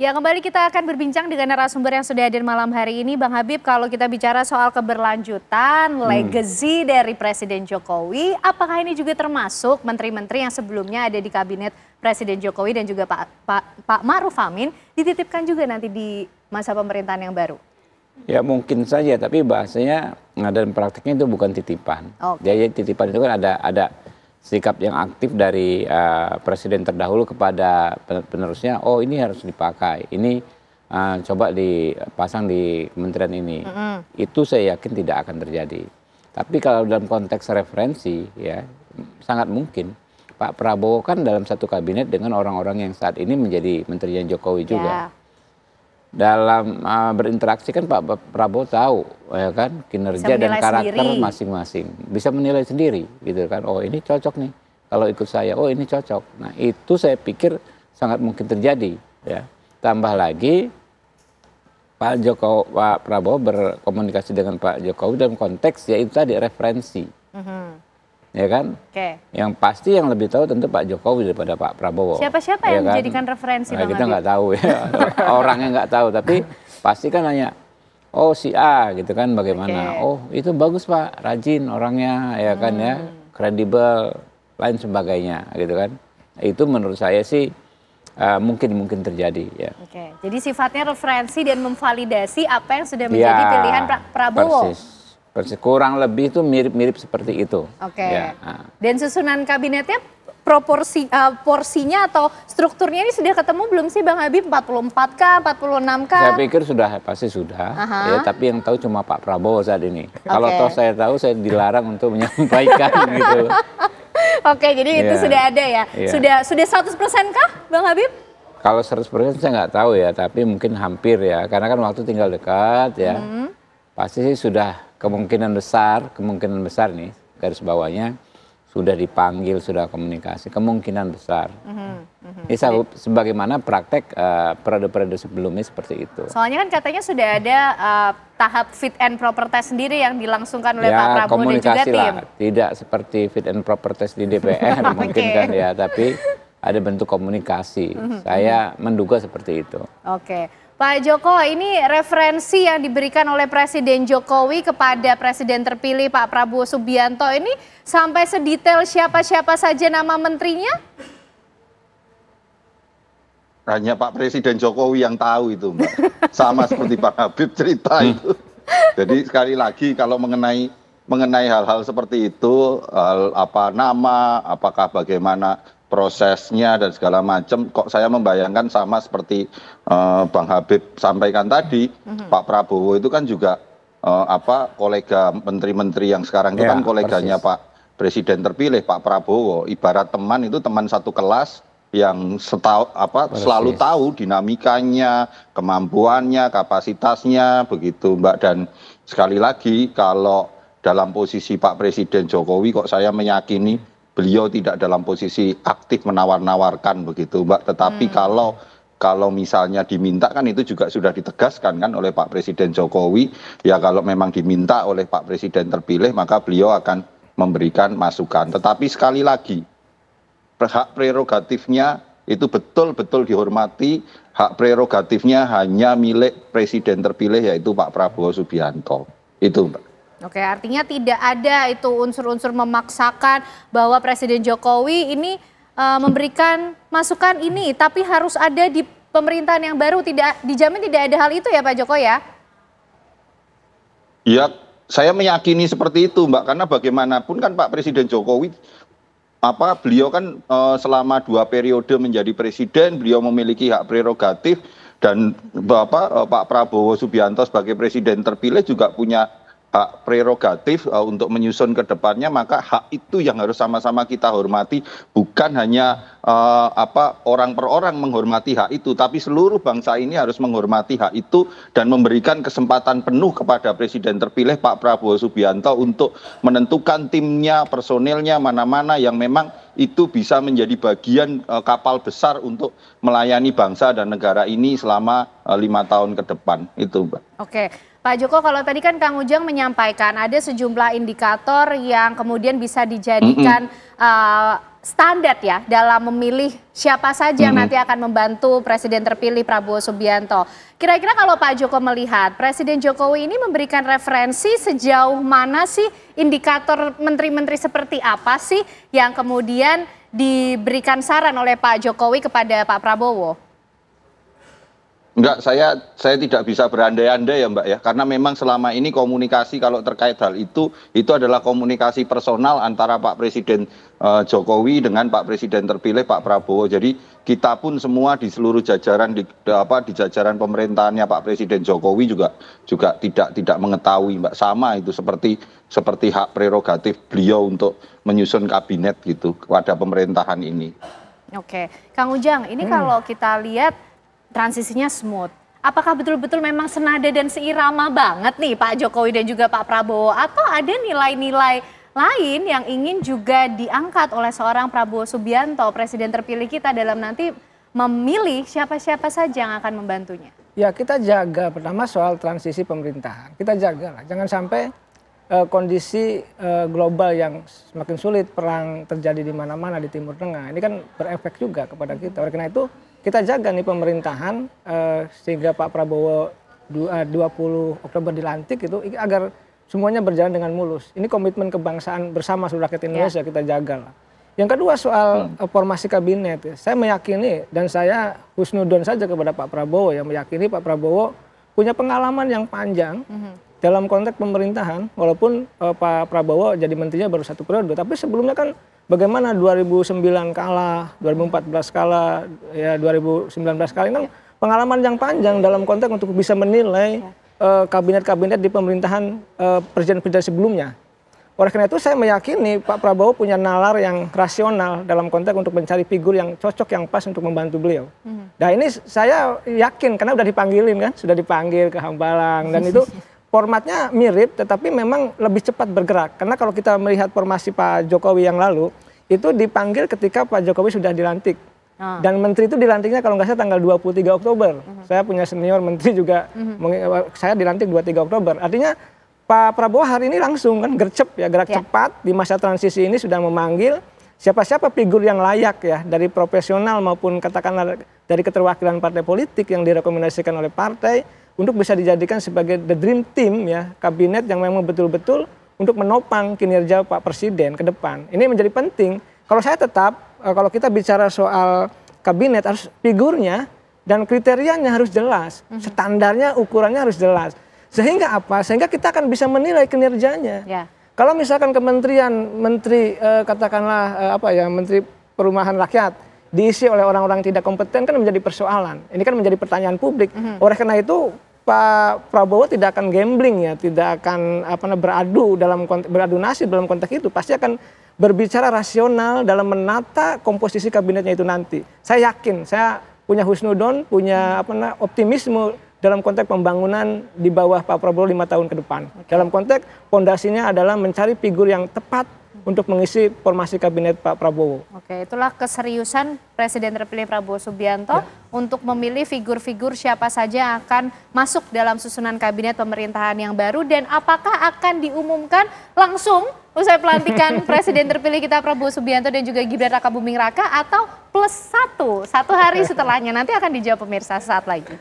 Ya, kembali kita akan berbincang dengan narasumber yang sudah hadir malam hari ini. Bang Habib, kalau kita bicara soal keberlanjutan, legacy dari Presiden Jokowi, apakah ini juga termasuk menteri-menteri yang sebelumnya ada di kabinet Presiden Jokowi dan juga Pak Ma'ruf Amin dititipkan juga nanti di masa pemerintahan yang baru? Ya mungkin saja, tapi bahasanya dalam praktiknya itu bukan titipan. Jadi titipan itu kan ada sikap yang aktif dari presiden terdahulu kepada penerusnya, oh ini harus dipakai, ini coba dipasang di kementerian ini. Itu saya yakin tidak akan terjadi. Tapi kalau dalam konteks referensi, ya sangat mungkin. Pak Prabowo kan dalam satu kabinet dengan orang-orang yang saat ini menjadi menterinya Jokowi juga. Dalam berinteraksi kan Pak Prabowo tahu ya kan kinerja dan karakter masing-masing, bisa menilai sendiri gitu kan. Oh ini cocok nih kalau ikut saya, oh ini cocok. Nah itu saya pikir sangat mungkin terjadi ya. Tambah lagi Pak Prabowo berkomunikasi dengan Pak Jokowi dalam konteks yaitu tadi referensi. Ya kan? Yang pasti yang lebih tahu tentu Pak Jokowi daripada Pak Prabowo. Siapa-siapa yang menjadikan referensi, Bang Habib? Kita nggak tahu ya, orangnya nggak tahu. Tapi pasti kan nanya, oh si A gitu kan bagaimana? Oh itu bagus Pak, rajin orangnya ya kan ya, kredibel, lain sebagainya gitu kan. Itu menurut saya sih mungkin terjadi ya. Jadi sifatnya referensi dan memvalidasi apa yang sudah menjadi pilihan Prabowo. Persis. Kurang lebih itu mirip-mirip seperti itu. Ya. Dan susunan kabinetnya porsinya atau strukturnya ini sudah ketemu belum sih Bang Habib? 44K, 46K? Saya pikir pasti sudah. Ya, tapi yang tahu cuma Pak Prabowo saat ini. Kalau toh saya tahu, saya dilarang untuk menyampaikan gitu. Jadi itu sudah ada ya. Sudah 100% kah Bang Habib? Kalau 100% saya nggak tahu ya, tapi mungkin hampir ya. Karena kan waktu tinggal dekat ya. Pasti sih sudah kemungkinan besar nih garis bawahnya sudah dipanggil, sudah komunikasi, kemungkinan besar. Ini sebagaimana praktek periode-periode sebelumnya seperti itu. Soalnya kan katanya sudah ada tahap fit and proper test sendiri yang dilangsungkan oleh Pak Prabowo dan juga tim. Tidak seperti fit and proper test di DPR mungkin kan ya, tapi ada bentuk komunikasi. Saya menduga seperti itu. Pak Joko, ini referensi yang diberikan oleh Presiden Jokowi kepada Presiden terpilih Pak Prabowo Subianto ini sampai sedetail siapa-siapa saja nama menterinya? Hanya Pak Presiden Jokowi yang tahu itu, Mbak. Sama seperti Pak Habib cerita itu. Jadi sekali lagi kalau mengenai hal-hal seperti itu, nama, apakah bagaimana prosesnya dan segala macam, kok saya membayangkan sama seperti Bang Habib sampaikan tadi, Pak Prabowo itu kan juga kolega menteri-menteri yang sekarang itu kan koleganya Pak Presiden terpilih Pak Prabowo, ibarat teman itu teman satu kelas yang selalu tahu dinamikanya, kemampuannya, kapasitasnya begitu Mbak. Dan sekali lagi kalau dalam posisi Pak Presiden Jokowi kok saya meyakini beliau tidak dalam posisi aktif menawar-nawarkan begitu Mbak, tetapi kalau misalnya diminta kan itu juga sudah ditegaskan kan oleh Pak Presiden Jokowi, ya kalau memang diminta oleh Pak Presiden terpilih maka beliau akan memberikan masukan. Tetapi sekali lagi, hak prerogatifnya itu betul-betul dihormati, hak prerogatifnya hanya milik Presiden terpilih yaitu Pak Prabowo Subianto. Itu Mbak. Artinya tidak ada itu unsur-unsur memaksakan bahwa Presiden Jokowi ini memberikan masukan ini, tapi harus ada di pemerintahan yang baru, tidak dijamin tidak ada hal itu ya Pak Joko ya? Ya, saya meyakini seperti itu Mbak, karena bagaimanapun kan Pak Presiden Jokowi, beliau kan selama 2 periode menjadi presiden, beliau memiliki hak prerogatif, dan Pak Prabowo Subianto sebagai presiden terpilih juga punya hak prerogatif untuk menyusun ke depannya, maka hak itu yang harus sama-sama kita hormati, bukan hanya orang per orang menghormati hak itu, tapi seluruh bangsa ini harus menghormati hak itu dan memberikan kesempatan penuh kepada Presiden terpilih Pak Prabowo Subianto untuk menentukan timnya, personilnya, mana-mana yang memang itu bisa menjadi bagian kapal besar untuk melayani bangsa dan negara ini selama 5 tahun ke depan. Itu Mbak. Pak Joko, kalau tadi kan Kang Ujang menyampaikan ada sejumlah indikator yang kemudian bisa dijadikan standar ya dalam memilih siapa saja yang nanti akan membantu Presiden terpilih Prabowo Subianto. Kira-kira kalau Pak Joko melihat Presiden Jokowi ini memberikan referensi sejauh mana sih, indikator menteri-menteri seperti apa sih yang kemudian diberikan saran oleh Pak Jokowi kepada Pak Prabowo? Enggak, saya tidak bisa berandai-andai ya Mbak ya, karena memang selama ini komunikasi kalau terkait hal itu adalah komunikasi personal antara Pak Presiden Jokowi dengan Pak Presiden terpilih Pak Prabowo. Jadi kita pun semua di seluruh jajaran di jajaran pemerintahannya Pak Presiden Jokowi juga tidak mengetahui Mbak, sama itu seperti hak prerogatif beliau untuk menyusun kabinet gitu pada pemerintahan ini. Oke, Kang Ujang, ini kalau kita lihat transisinya smooth. Apakah betul-betul memang senada dan seirama banget nih Pak Jokowi dan juga Pak Prabowo? Atau ada nilai-nilai lain yang ingin juga diangkat oleh seorang Prabowo Subianto, Presiden terpilih kita, dalam nanti memilih siapa-siapa saja yang akan membantunya? Ya, kita jaga pertama soal transisi pemerintahan. Kita jaga lah, jangan sampai kondisi global yang semakin sulit, perang terjadi di mana-mana di Timur Tengah. Ini kan berefek juga kepada kita. Oleh karena itu kita jaga nih pemerintahan sehingga Pak Prabowo 20 Oktober dilantik itu agar semuanya berjalan dengan mulus. Ini komitmen kebangsaan bersama seluruh rakyat Indonesia, kita jaga lah. Yang kedua soal formasi kabinet, saya meyakini dan saya husnudon saja kepada Pak Prabowo yang meyakini Pak Prabowo punya pengalaman yang panjang dalam konteks pemerintahan, walaupun Pak Prabowo jadi menterinya baru 1 periode, tapi sebelumnya kan bagaimana 2009 kalah, 2014 kalah, ya 2019 kalah, ini kan pengalaman yang panjang dalam konteks untuk bisa menilai kabinet-kabinet di pemerintahan presiden-presiden sebelumnya. Oleh karena itu saya meyakini Pak Prabowo punya nalar yang rasional dalam konteks untuk mencari figur yang cocok, yang pas untuk membantu beliau. Nah ini saya yakin karena udah dipanggilin kan, sudah dipanggil ke Hambalang dan itu formatnya mirip, tetapi memang lebih cepat bergerak. Karena kalau kita melihat formasi Pak Jokowi yang lalu, itu dipanggil ketika Pak Jokowi sudah dilantik. Dan menteri itu dilantiknya kalau nggak salah tanggal 23 Oktober. Saya punya senior menteri juga, saya dilantik 23 Oktober. Artinya Pak Prabowo hari ini langsung kan gercep ya, gerak cepat di masa transisi ini sudah memanggil siapa-siapa figur yang layak ya, dari profesional maupun katakanlah dari keterwakilan partai politik yang direkomendasikan oleh partai, untuk bisa dijadikan sebagai the dream team ya, kabinet yang memang betul-betul untuk menopang kinerja Pak Presiden ke depan. Ini menjadi penting. Kalau saya tetap, kalau kita bicara soal kabinet harus figurnya dan kriterianya harus jelas. Standarnya, ukurannya harus jelas. Sehingga apa? Sehingga kita akan bisa menilai kinerjanya. Kalau misalkan kementerian, menteri katakanlah menteri perumahan rakyat, diisi oleh orang-orang tidak kompeten kan menjadi persoalan. Ini kan menjadi pertanyaan publik. Oleh karena itu Pak Prabowo tidak akan gambling ya, tidak akan beradu nasib dalam konteks itu. Pasti akan berbicara rasional dalam menata komposisi kabinetnya itu nanti. Saya yakin, saya punya husnudon, punya optimisme dalam konteks pembangunan di bawah Pak Prabowo 5 tahun ke depan. Dalam konteks fondasinya adalah mencari figur yang tepat untuk mengisi formasi kabinet Pak Prabowo. Oke, itulah keseriusan Presiden terpilih Prabowo Subianto untuk memilih figur-figur siapa saja yang akan masuk dalam susunan kabinet pemerintahan yang baru, dan apakah akan diumumkan langsung usai pelantikan Presiden terpilih kita Prabowo Subianto dan juga Gibran Raka Buming Raka, atau +1 hari setelahnya? Nanti akan dijawab pemirsa saat lagi.